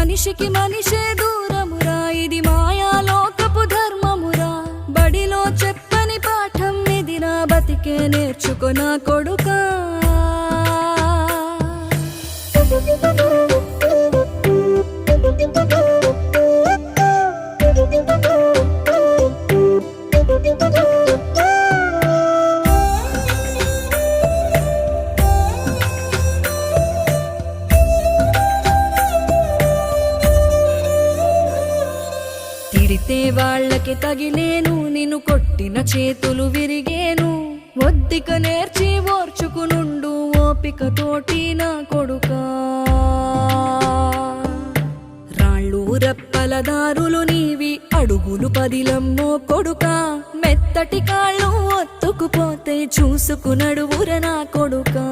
మనిషికి మనిషే దూరమురా, ఇది మాయాలోకపు ధర్మమురా. బడిలో చెప్పని పాఠం ఇది, నా బతికే నేర్చుకో నా కొడుకా. తిడితే వాళ్ళకి తగిలేను, నిన్ను కొట్టిన చేతులు విరిగేను. ఒద్దిక నేర్చి ఓర్చుకునుండు ఓపిక తోటి నా కొడుకా. రాళ్ళు రెప్పల దారులు నీవి, అడుగులు పదిలమ్మో కొడుకా. మెత్తటి కాళ్ళు ఒత్తుకుపోతే చూసుకునడువుర నా కొడుకా.